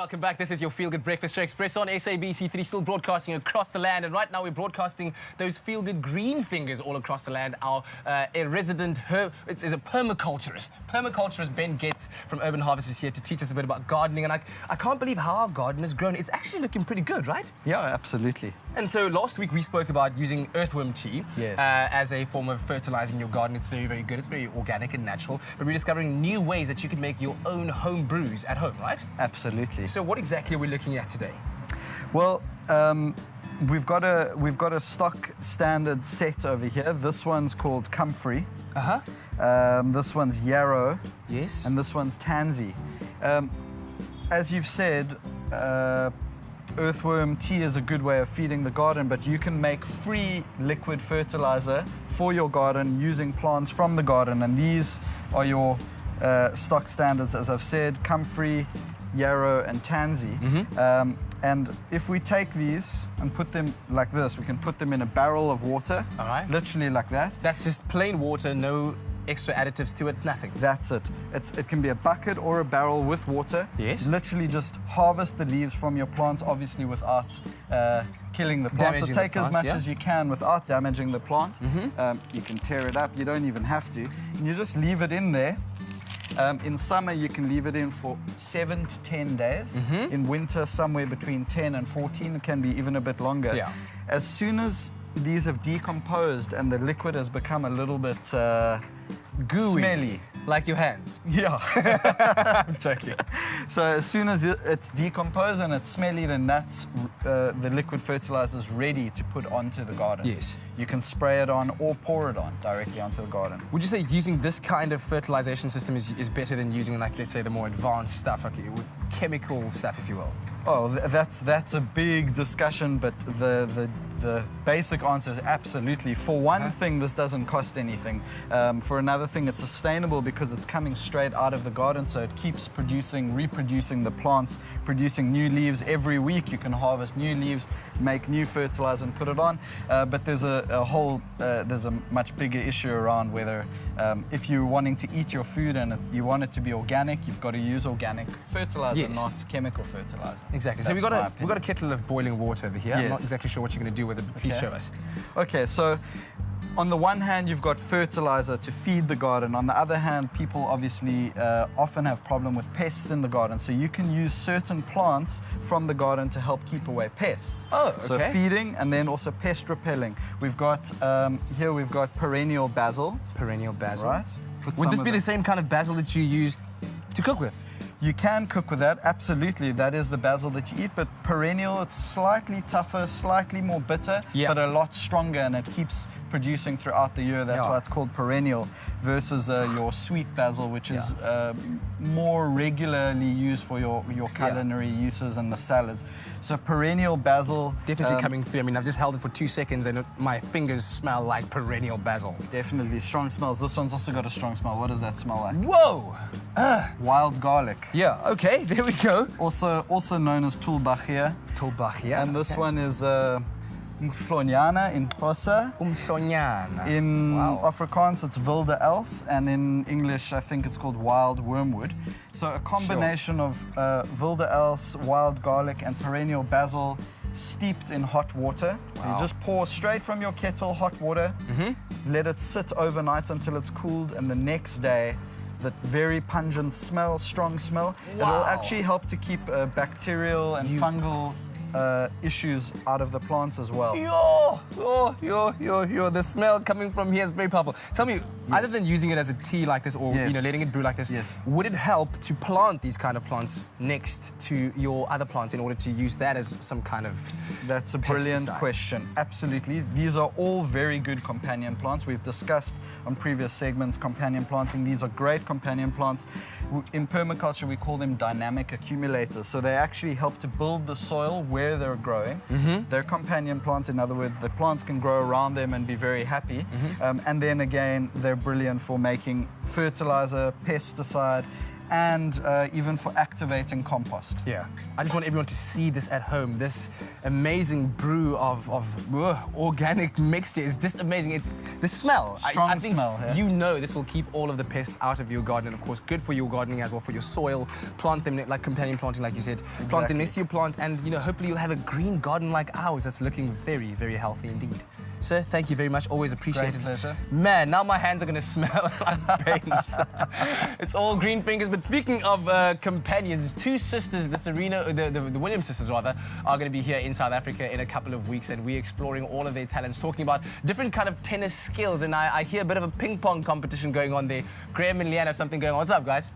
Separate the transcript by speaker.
Speaker 1: Welcome back. This is your Feel Good Breakfast Show, Expresso on SABC3, still broadcasting across the land. And right now we're broadcasting those Feel Good green fingers all across the land. Our resident is a permaculturist. Permaculturist Ben Getz from Urban Harvest is here to teach us a bit about gardening. And I can't believe how our garden has grown. It's actually looking pretty good, right?
Speaker 2: Yeah, absolutely.
Speaker 1: And so last week we spoke about using earthworm tea as a form of fertilizing your garden. It's very, very good. It's very organic and natural. But we're discovering new ways that you can make your own home brews at home, right?
Speaker 2: Absolutely.
Speaker 1: So what exactly are we looking at today?
Speaker 2: Well, we've got a stock standard set over here. This one's called Comfrey. This one's Yarrow.
Speaker 1: Yes.
Speaker 2: And this one's Tansy. As you've said, earthworm tea is a good way of feeding the garden, but you can make free liquid fertilizer for your garden using plants from the garden, and these are your stock standards, as I've said: Comfrey, Yarrow and Tansy. And if we take these and put them like this, we can put them in a barrel of water.
Speaker 1: All right.
Speaker 2: Literally like that.
Speaker 1: That's just plain water, no extra additives to it, nothing.
Speaker 2: That's it. It can be a bucket or a barrel with water.
Speaker 1: Yes.
Speaker 2: Literally just harvest the leaves from your plants, obviously without killing the plant. So take as much as you can without damaging the plant. You can tear it up, you don't even have to. And you just leave it in there. In summer, you can leave it in for 7 to 10 days. In winter, somewhere between 10 and 14. It can be even a bit longer.
Speaker 1: Yeah.
Speaker 2: As soon as these have decomposed and the liquid has become a little bit gooey, smelly.
Speaker 1: Like your hands.
Speaker 2: Yeah. I'm joking. So as soon as it's decomposed and it's smelly, then that's the liquid fertilizer is ready to put onto the garden.
Speaker 1: Yes.
Speaker 2: You can spray it on or pour it on directly onto the garden.
Speaker 1: Would you say using this kind of fertilization system is better than using, like, let's say, the more advanced stuff, like with chemical stuff, if you will?
Speaker 2: Oh, that's a big discussion, but the basic answer is absolutely. For one thing, this doesn't cost anything. For another thing, it's sustainable because it's coming straight out of the garden, so it keeps reproducing the plants, producing new leaves. Every week you can harvest new leaves, make new fertilizer and put it on. But there's there's a much bigger issue around whether if you're wanting to eat your food and you want it to be organic, you've got to use organic fertilizer, not chemical fertilizer.
Speaker 1: Exactly. So we've got a kettle of boiling water over here. I'm not exactly sure what you're going to do with it, but please show us.
Speaker 2: Okay, so on the one hand, you've got fertilizer to feed the garden. On the other hand, people obviously often have problem with pests in the garden. So you can use certain plants from the garden to help keep away pests.
Speaker 1: Oh, okay.
Speaker 2: So feeding and then also pest repelling. We've got, here we've got perennial basil.
Speaker 1: Perennial basil.
Speaker 2: Right.
Speaker 1: Would this be the same kind of basil that you use to cook with?
Speaker 2: You can cook with that, absolutely. That is the basil that you eat, but perennial, it's slightly tougher, slightly more bitter, but a lot stronger, and it keeps producing throughout the year. That's why it's called perennial, versus your sweet basil, which is more regularly used for your culinary uses and the salads. So perennial basil...
Speaker 1: Definitely coming through. I mean, I've just held it for 2 seconds and my fingers smell like perennial basil.
Speaker 2: Definitely, strong smells. This one's also got a strong smell. What does that smell like?
Speaker 1: Whoa!
Speaker 2: Wild garlic.
Speaker 1: Yeah, okay, there we go.
Speaker 2: Also known as tulbachia.
Speaker 1: Tulbachia.
Speaker 2: And this one is Umhlonyana in Xhosa.
Speaker 1: Umhlonyana.
Speaker 2: In Afrikaans, it's wilde els, and in English, I think it's called wild wormwood. So a combination of wilde els, wild garlic, and perennial basil steeped in hot water. You just pour straight from your kettle hot water, let it sit overnight until it's cooled, and the next day, that very pungent smell, strong smell, it will actually help to keep bacterial and fungal issues out of the plants as well.
Speaker 1: The smell coming from here is very powerful. Tell me, other than using it as a tea like this, or letting it brew like this, would it help to plant these kind of plants next to your other plants in order to use that as some kind of
Speaker 2: That's a brilliant question. Absolutely. These are all very good companion plants. We've discussed on previous segments companion planting. These are great companion plants. In permaculture, we call them dynamic accumulators. So they actually help to build the soil where they're growing. They're companion plants. In other words, the plants can grow around them and be very happy. And then again, they're brilliant for making fertilizer, pesticide, and even for activating compost.
Speaker 1: Yeah. I just want everyone to see this at home. This amazing brew of organic mixture is just amazing. The smell.
Speaker 2: Strong
Speaker 1: I think
Speaker 2: smell, yeah.
Speaker 1: You know this will keep all of the pests out of your garden. And of course, good for your gardening as well, for your soil. Plant them like companion planting, like you said. Plant them
Speaker 2: Exactly.
Speaker 1: next to your plant, and hopefully you'll have a green garden like ours that's looking very, very healthy indeed. Sir, thank you very much. Always appreciate it.
Speaker 2: pleasure.
Speaker 1: Man, now my hands are going to smell like paint. It's all green fingers. But speaking of companions, two sisters, the Williams sisters rather, are going to be here in South Africa in a couple of weeks, and we're exploring all of their talents, talking about different kind of tennis skills. And I hear a bit of a ping pong competition going on there. Graham and Leanne have something going on. What's up, guys?